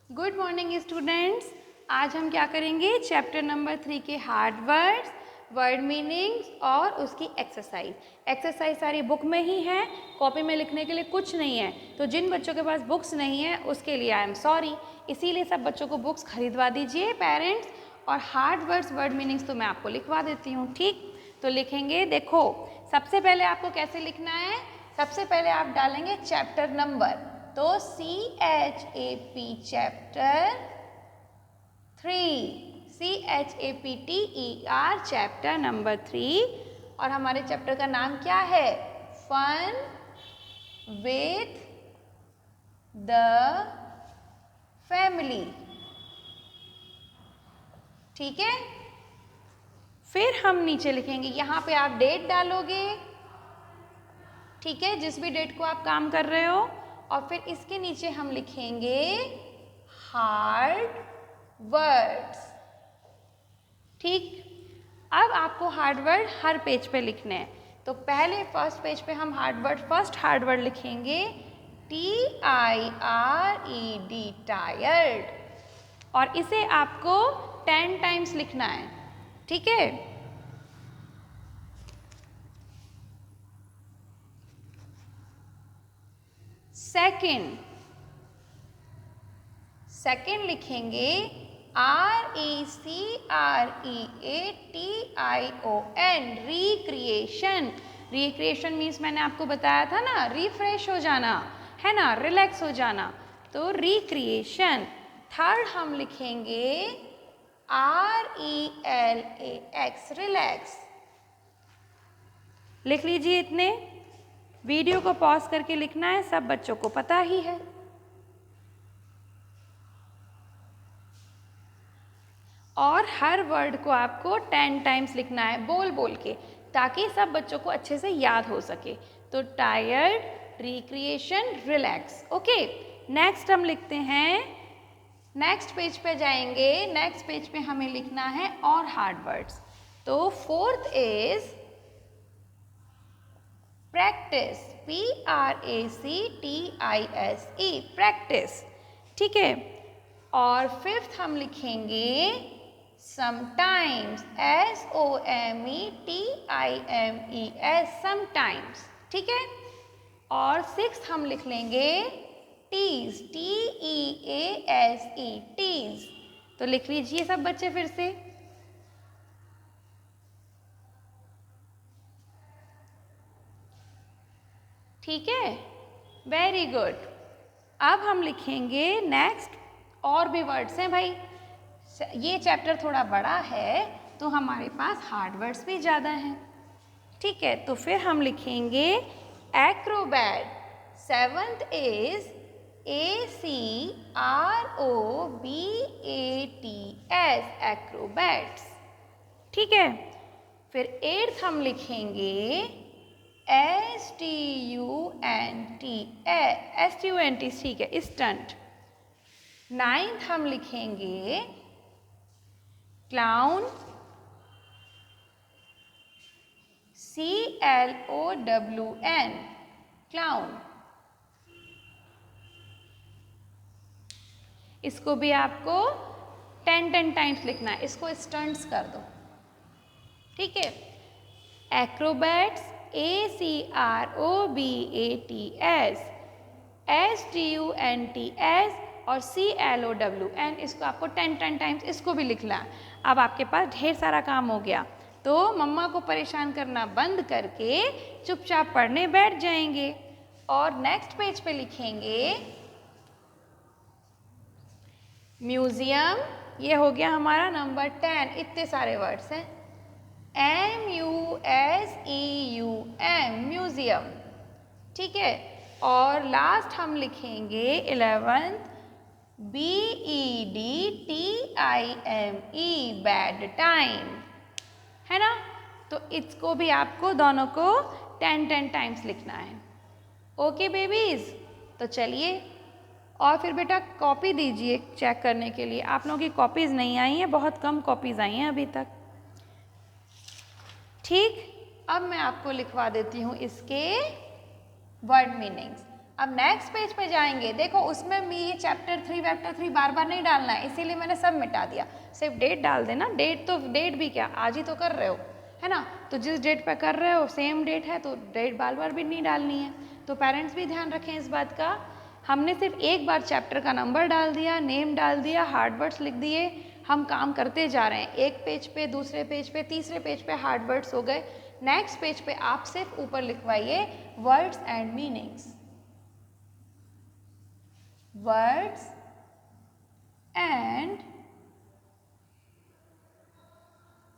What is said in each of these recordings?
Good morning students. आज हम क्या करेंगे, चैप्टर नंबर 3 के हार्ड वर्ड्स, वर्ड मीनिंग्स और उसकी एक्सरसाइज सारी बुक में ही है, कॉपी में लिखने के लिए कुछ नहीं है। तो जिन बच्चों के पास बुक्स नहीं है उसके लिए आई एम सॉरी, इसीलिए सब बच्चों को बुक्स खरीदवा दीजिए पेरेंट्स। और हार्ड वर्ड्स वर्ड मीनिंग्स तो मैं आपको लिखवा देती हूँ, ठीक। तो लिखेंगे, देखो सबसे पहले आपको कैसे लिखना है। सबसे पहले आप डालेंगे चैप्टर नंबर, तो CHAP chapter 3, CHAPTER chapter number 3। और हमारे चैप्टर का नाम क्या है, फन विथ द फैमिली, ठीक है। फिर हम नीचे लिखेंगे, यहाँ पे आप डेट डालोगे, ठीक है, जिस भी डेट को आप काम कर रहे हो। और फिर इसके नीचे हम लिखेंगे हार्ड वर्ड्स, ठीक। अब आपको हार्ड वर्ड हर पेज पे लिखने हैं। तो पहले फर्स्ट पेज पे हम फर्स्ट हार्ड वर्ड लिखेंगे TIRED, टायर्ड। और इसे आपको 10 टाइम्स लिखना है, ठीक है। सेकेंड लिखेंगे RECREATION, रिक्रिएशन। रिक्रिएशन मीन्स मैंने आपको बताया था ना, रिफ्रेश हो जाना है ना, रिलैक्स हो जाना, तो रिक्रिएशन। थर्ड हम लिखेंगे RELAX, रिलैक्स। लिख लीजिए इतने, वीडियो को पॉज करके लिखना है, सब बच्चों को पता ही है। और हर वर्ड को आपको 10 टाइम्स लिखना है बोल बोल के, ताकि सब बच्चों को अच्छे से याद हो सके। तो tired, recreation, relax, okay. Next हम लिखते हैं, नेक्स्ट पेज पे जाएंगे। नेक्स्ट पेज पे हमें लिखना है और हार्ड वर्ड्स। तो fourth is practice, PRACTISE, practice, ठीक है। और फिफ्थ हम लिखेंगे समटाइम्स, SOMETIMES, समटाइम्स, ठीक है। और सिक्स्थ हम लिख लेंगे टीज, TEASE, टीज। तो लिख लीजिए सब बच्चे फिर से। ठीक है, वेरी गुड। अब हम लिखेंगे नेक्स्ट, और भी वर्ड्स हैं भाई, ये चैप्टर थोड़ा बड़ा है तो हमारे पास हार्ड वर्ड्स भी ज़्यादा हैं, ठीक है। तो फिर हम लिखेंगे Acrobat. Seventh is ACROBATS, acrobats, ठीक है। फिर एट्थ हम लिखेंगे STUNT, ठीक है, स्टंट। नाइन्थ हम लिखेंगे क्लाउन, CLOWN, क्लाउन। इसको भी आपको 10 टाइम्स लिखना है, इसको स्टंट्स कर दो, ठीक है। एक्रोबैट्स, ACROBATS, STUNTS और CLOWN, इसको आपको 10 टाइम्स इसको भी लिखना है। अब आपके पास ढेर सारा काम हो गया, तो मम्मा को परेशान करना बंद करके चुपचाप पढ़ने बैठ जाएंगे। और नेक्स्ट पेज पे लिखेंगे म्यूजियम, ये हो गया हमारा नंबर 10, इतने सारे वर्ड्स हैं, MUSEUM, म्यूजियम, ठीक है। और लास्ट हम लिखेंगे 11th BEDTIME, बैड टाइम, है ना। तो इसको भी आपको दोनों को 10 टाइम्स लिखना है, ओके बेबीज। तो चलिए, और फिर बेटा कॉपी दीजिए चेक करने के लिए, आप लोगों की कॉपीज़ नहीं आई हैं, बहुत कम कॉपीज़ आई हैं अभी तक, ठीक। अब मैं आपको लिखवा देती हूँ इसके वर्ड मीनिंग्स। अब नेक्स्ट पेज पे जाएंगे, देखो उसमें भी ये चैप्टर 3 वेक्टर 3 बार बार नहीं डालना है, इसीलिए मैंने सब मिटा दिया, सिर्फ डेट डाल देना। डेट तो डेट भी क्या आज ही तो कर रहे हो, है ना, तो जिस डेट पे कर रहे हो सेम डेट है तो डेट बार बार भी नहीं डालनी है। तो पेरेंट्स भी ध्यान रखें इस बात का। हमने सिर्फ एक बार चैप्टर का नंबर डाल दिया, नेम डाल दिया, हार्ड वर्ड्स लिख दिए, हम काम करते जा रहे हैं। एक पेज पे, दूसरे पेज पे, तीसरे पेज पे हार्ड वर्ड्स हो गए। नेक्स्ट पेज पे आप सिर्फ ऊपर लिखवाइए words and meanings, words and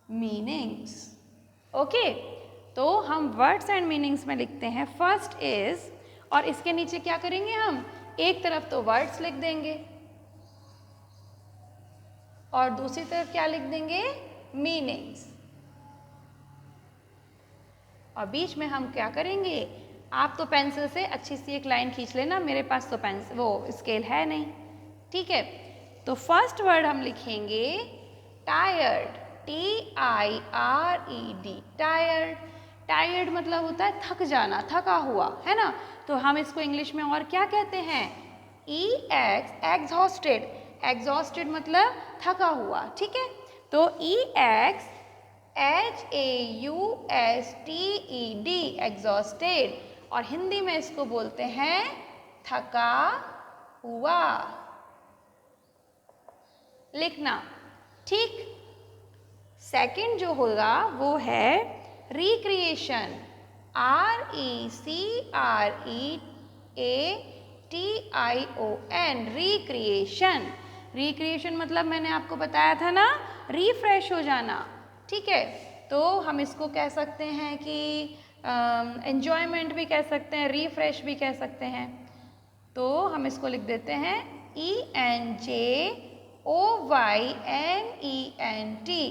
meanings. Okay, तो हम वर्ड्स एंड मीनिंग्स में लिखते हैं फर्स्ट इज, और इसके नीचे क्या करेंगे हम, एक तरफ तो वर्ड्स लिख देंगे और दूसरी तरफ क्या लिख देंगे, मीनिंग्स, और बीच में हम क्या करेंगे, आप तो पेंसिल से अच्छी सी एक लाइन खींच लेना, मेरे पास तो पेंसिल वो स्केल है नहीं, ठीक है। तो फर्स्ट वर्ड हम लिखेंगे टायर्ड, TIRED, टायर्ड। टायर्ड मतलब होता है थक जाना, थका हुआ, है ना, तो हम इसको इंग्लिश में और क्या कहते हैं, एग्जॉस्टेड। एग्जॉस्टेड मतलब थका हुआ, ठीक है। तो EXHAUSTED, एग्जॉस्टेड, और हिंदी में इसको बोलते हैं थका हुआ, लिखना, ठीक। सेकंड जो होगा वो है रिक्रिएशन, RECREATION, रिक्रिएशन। रिक्रिएशन मतलब मैंने आपको बताया था ना, रिफ्रेश हो जाना, ठीक है। तो हम इसको कह सकते हैं कि एन्जॉयमेंट भी कह सकते हैं, रिफ्रेश भी कह सकते हैं। तो हम इसको लिख देते हैं ENJOYMENT,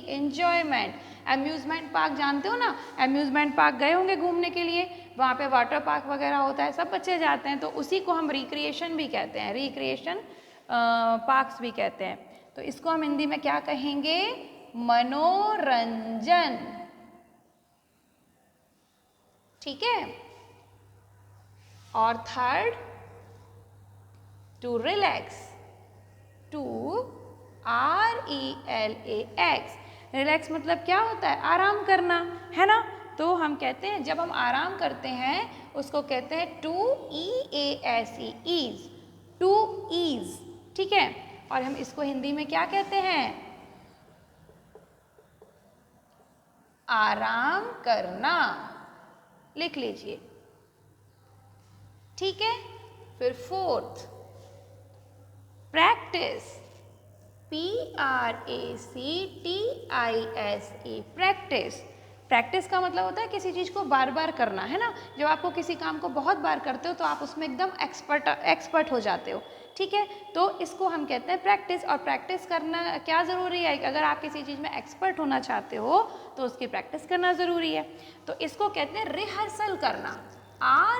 एन्जॉयमेंट। अम्यूज़मेंट पार्क जानते हो ना, अम्यूज़मेंट पार्क गए होंगे घूमने के लिए, वहाँ पे वाटर पार्क वगैरह होता है, सब बच्चे जाते हैं, तो उसी को हम रिक्रिएशन भी कहते हैं, रिक्रिएशन पार्क्स भी कहते हैं। तो इसको हम हिंदी में क्या कहेंगे, मनोरंजन, ठीक है। और third to relax, to RELAX, relax मतलब क्या होता है, आराम करना, है ना। तो हम कहते हैं जब हम आराम करते हैं उसको कहते हैं to EASE, ease, to ease, ठीक है। और हम इसको हिंदी में क्या कहते हैं, आराम करना, लिख लीजिए, ठीक है। फिर fourth practice, PRACTISE, practice. Practice का मतलब होता है किसी चीज़ को बार बार करना, है ना। जब आपको किसी काम को बहुत बार करते हो तो आप उसमें एकदम एक्सपर्ट हो जाते हो, ठीक है। तो इसको हम कहते हैं प्रैक्टिस। और प्रैक्टिस करना क्या ज़रूरी है, अगर आप किसी चीज़ में एक्सपर्ट होना चाहते हो तो उसकी प्रैक्टिस करना ज़रूरी है। तो इसको कहते हैं रिहर्सल करना,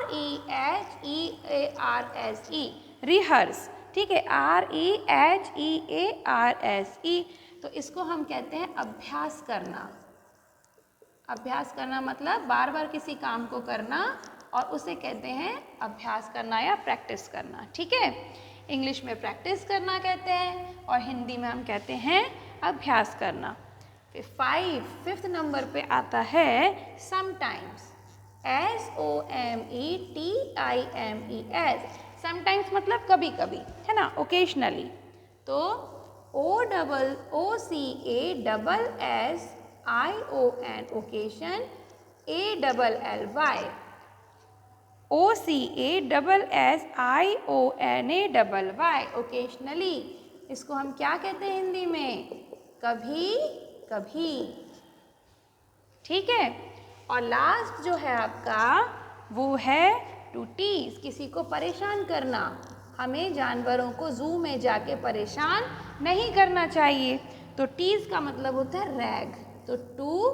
REHEARSE, रिहर्स, ठीक है, REHEARSE। तो इसको हम कहते हैं अभ्यास करना। अभ्यास करना मतलब बार बार किसी काम को करना, और उसे कहते हैं अभ्यास करना या प्रैक्टिस करना, ठीक है। इंग्लिश में प्रैक्टिस करना कहते हैं और हिंदी में हम कहते हैं अभ्यास करना। फिर फिफ्थ नंबर पे आता है समटाइम्स, SOMETIMES, समटाइम्स मतलब कभी कभी, है ना, ओकेशनली। तो OCASSION, occasion, ALLY, OCASSIONAYY, occasionally. इसको हम क्या कहते हैं हिंदी में, कभी कभी, ठीक है। और लास्ट जो है आपका वो है टू टीज, किसी को परेशान करना। हमें जानवरों को जू में जाके परेशान नहीं करना चाहिए। तो टीज का मतलब होता है रैग, तो टू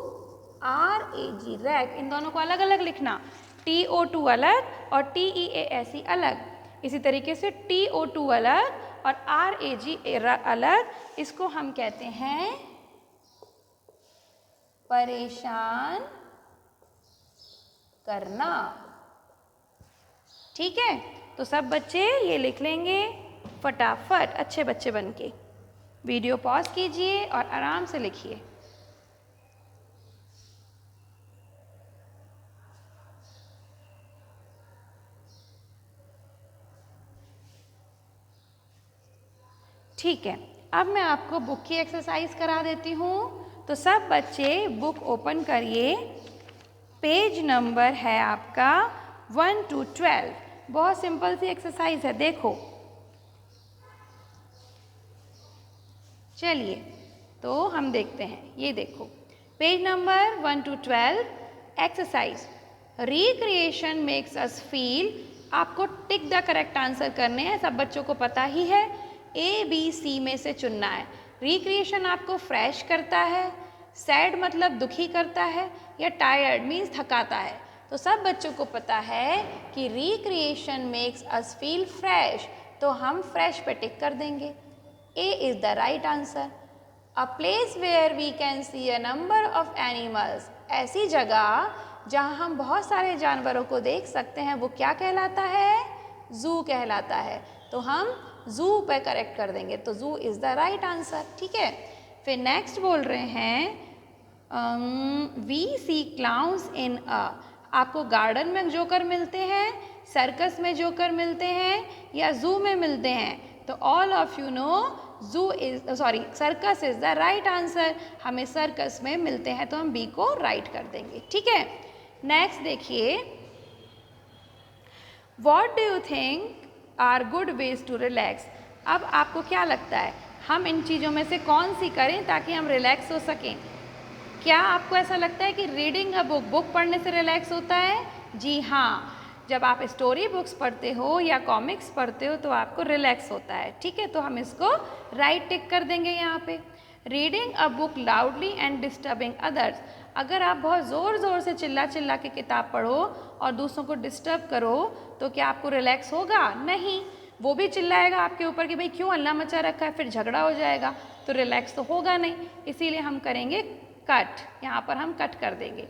RAG, रैग। इन दोनों को अलग अलग लिखना, TO2 अलग और TEASE अलग, इसी तरीके से TO2 अलग और RAG अलग। इसको हम कहते हैं परेशान करना, ठीक है। तो सब बच्चे ये लिख लेंगे फटाफट अच्छे बच्चे बन के। वीडियो पॉज कीजिए और आराम से लिखिए। ठीक है, अब मैं आपको बुक की एक्सरसाइज करा देती हूँ। तो सब बच्चे बुक ओपन करिए। पेज नंबर है आपका 1 to 12। बहुत सिंपल सी एक्सरसाइज है, देखो। चलिए तो हम देखते हैं, ये देखो page number 1 to 12 exercise. Recreation makes us feel. आपको टिक द करेक्ट आंसर करने हैं, सब बच्चों को पता ही है। ABC में से चुनना है। रिक्रिएशन आपको फ्रेश करता है, सैड मतलब दुखी करता है, या टायर्ड मीन्स थकाता है। तो सब बच्चों को पता है कि recreation makes us feel fresh, तो हम फ्रेश पे टिक कर देंगे। A is the right answer. A place where we can see a number of animals. ऐसी जगह जहाँ हम बहुत सारे जानवरों को देख सकते हैं, वो क्या कहलाता है? जू कहलाता है। तो हम जू पे करेक्ट कर देंगे, तो जू इज़ द राइट आंसर। ठीक है, फिर नेक्स्ट बोल रहे हैं वी सी क्लाउन्स इन अ। आपको गार्डन में जोकर मिलते हैं, सर्कस में जोकर मिलते हैं, या जू में मिलते हैं? तो all of you know circus is the right answer. हमें सर्कस में मिलते हैं, तो हम बी को राइट कर देंगे। ठीक है, नेक्स्ट देखिए, what do you think are good ways to relax. अब आपको क्या लगता है हम इन चीज़ों में से कौन सी करें ताकि हम रिलैक्स हो सकें? क्या आपको ऐसा लगता है कि रीडिंग अ बुक पढ़ने से रिलैक्स होता है? जी हाँ, जब आप स्टोरी बुक्स पढ़ते हो या कॉमिक्स पढ़ते हो तो आपको रिलैक्स होता है। ठीक है, तो हम इसको राइट टिक कर देंगे यहाँ पे। Reading a book loudly and disturbing others. अगर आप बहुत ज़ोर ज़ोर से चिल्ला चिल्ला के किताब पढ़ो और दूसरों को डिस्टर्ब करो तो क्या आपको रिलैक्स होगा? नहीं, वो भी चिल्लाएगा आपके ऊपर कि भाई क्यों हल्ला मचा रखा है, फिर झगड़ा हो जाएगा, तो रिलैक्स तो होगा नहीं। इसीलिए हम करेंगे कट, यहाँ पर हम कट कर देंगे।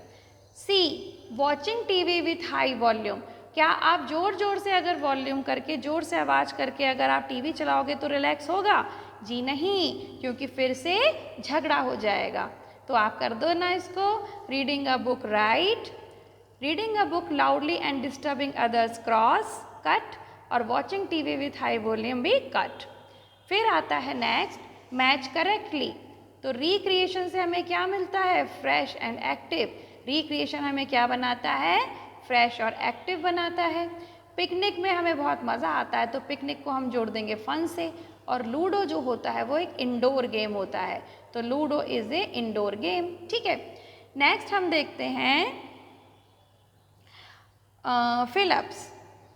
C, watching TV with high volume. क्या आप ज़ोर ज़ोर से अगर वॉल्यूम करके, ज़ोर से आवाज़ करके अगर आप टीवी चलाओगे तो रिलैक्स होगा? जी नहीं, क्योंकि फिर से झगड़ा हो जाएगा। तो आप कर दो ना इसको। Reading a book right, reading a book loudly and disturbing others cross cut, और watching TV with high volume भी कट। फिर आता है नेक्स्ट, मैच करेक्टली। तो रिक्रिएशन से हमें क्या मिलता है? Fresh and active. रिक्रिएशन हमें क्या बनाता है? फ्रेश और एक्टिव बनाता है। पिकनिक में हमें बहुत मज़ा आता है, तो पिकनिक को हम जोड़ देंगे फन से। और लूडो जो होता है वो एक इंडोर गेम होता है, तो ludo is a indoor game. ठीक है, नेक्स्ट हम देखते हैं फिलअप्स।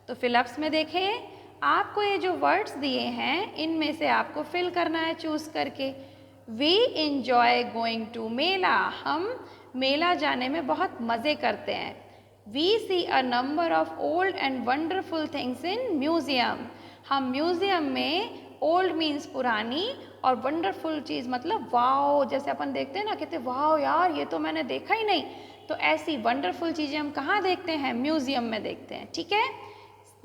तो फिलअप्स में देखें, आपको ये जो वर्ड्स दिए हैं इनमें से आपको फिल करना है चूज़ करके। We enjoy going to mela. हम मेला जाने में बहुत मज़े करते हैं। We see a number of old and wonderful things in museum. हम म्यूज़ियम में, ओल्ड मीन्स पुरानी और वंडरफुल चीज़ मतलब वाओ, जैसे अपन देखते हैं ना, कहते वाओ यार ये तो मैंने देखा ही नहीं, तो ऐसी वंडरफुल चीज़ें हम कहाँ देखते हैं? म्यूज़ियम में देखते हैं। ठीक है,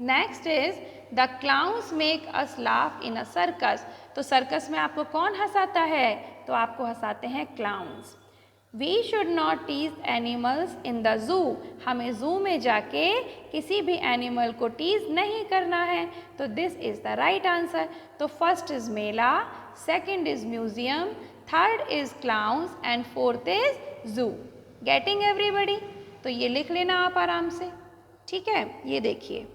next is the clowns make us laugh in a circus. तो सर्कस में आपको कौन हंसाता है? तो आपको हंसाते हैं clowns. We should not tease animals in the zoo. हमें जू में जाके किसी भी एनिमल को टीज नहीं करना है, तो this is the right answer. तो first is mela, second is museum, third is clowns and fourth is zoo. Getting everybody? तो ये लिख लेना आप आराम से। ठीक है, ये देखिए,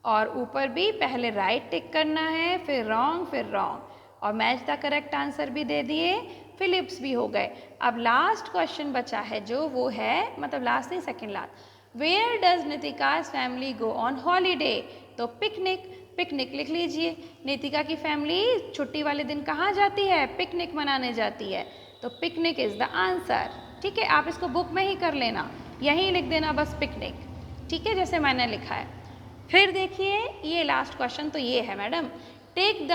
और ऊपर भी पहले राइट टिक करना है, फिर रॉन्ग, और मैच द करेक्ट आंसर भी दे दिए, फिलिप्स भी हो गए। अब लास्ट क्वेश्चन बचा है जो वो है, मतलब लास्ट नहीं second last, where does Nitika's family go on holiday. तो पिकनिक लिख लीजिए। नितिका की फैमिली छुट्टी वाले दिन कहाँ जाती है? पिकनिक मनाने जाती है, तो पिकनिक इज द आंसर। ठीक है, आप इसको बुक में ही कर लेना, यहीं लिख देना बस पिकनिक। ठीक है, जैसे मैंने लिखा है। फिर देखिए ये लास्ट क्वेश्चन तो ये है madam, take the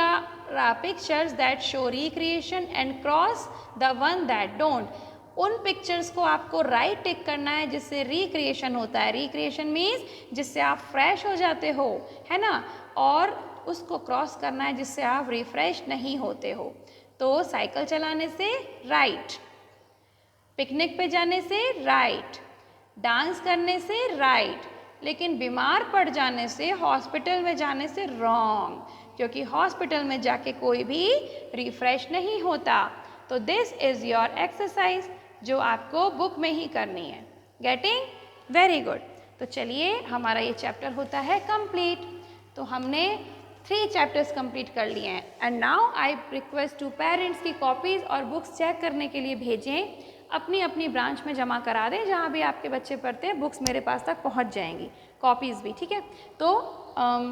pictures that show recreation and cross the one that don't. उन पिक्चर्स को आपको राइट टिक करना है जिससे रिक्रिएशन होता है। रिक्रिएशन मीन्स जिससे आप फ्रेश हो जाते हो, है ना, और उसको क्रॉस करना है जिससे आप रिफ्रेश नहीं होते हो। तो साइकिल चलाने से राइट, पिकनिक पे जाने से राइट, डांस करने से राइट, लेकिन बीमार पड़ जाने से, हॉस्पिटल में जाने से रॉन्ग, क्योंकि हॉस्पिटल में जाके कोई भी रिफ्रेश नहीं होता। तो दिस इज़ योर एक्सरसाइज जो आपको बुक में ही करनी है। गेटिंग? Very good. तो चलिए हमारा ये चैप्टर होता है कंप्लीट। तो हमने 3 चैप्टर्स कंप्लीट कर लिए हैं and now I request to parents की कॉपीज़ और बुक्स चेक करने के लिए भेजें, अपनी अपनी ब्रांच में जमा करा दें, जहाँ भी आपके बच्चे पढ़ते हैं बुक्स मेरे पास तक पहुँच जाएंगी, कॉपीज़ भी, ठीक है। तो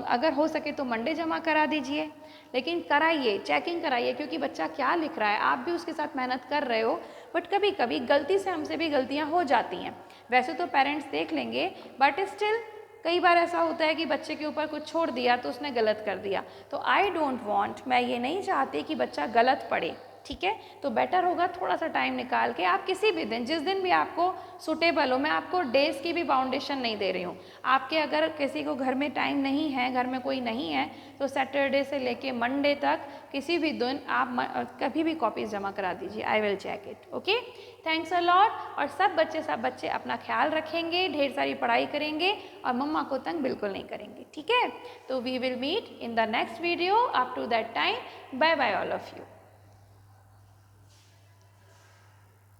अगर हो सके तो मंडे जमा करा दीजिए, लेकिन कराइए, चेकिंग कराइए, क्योंकि बच्चा क्या लिख रहा है, आप भी उसके साथ मेहनत कर रहे हो, बट कभी कभी गलती से हमसे भी गलतियाँ हो जाती हैं। वैसे तो पेरेंट्स देख लेंगे, बट स्टिल कई बार ऐसा होता है कि बच्चे के ऊपर कुछ छोड़ दिया तो उसने गलत कर दिया। तो आई डोंट वांट, मैं ये नहीं चाहती कि बच्चा गलत पढ़े, ठीक है। तो बेटर होगा थोड़ा सा टाइम निकाल के आप किसी भी दिन, जिस दिन भी आपको सूटेबल हो, मैं आपको डेज की भी बाउंडेशन नहीं दे रही हूँ, आपके अगर किसी को घर में टाइम नहीं है, घर में कोई नहीं है, तो सैटरडे से लेके मंडे तक किसी भी दिन आप कभी भी कॉपीज जमा करा दीजिए, I will check it. Okay, thanks a lot. और सब बच्चे अपना ख्याल रखेंगे, ढेर सारी पढ़ाई करेंगे और मम्मा को तंग बिल्कुल नहीं करेंगे, ठीक है। तो we will meet in the next video. Up to that time, bye bye all of you.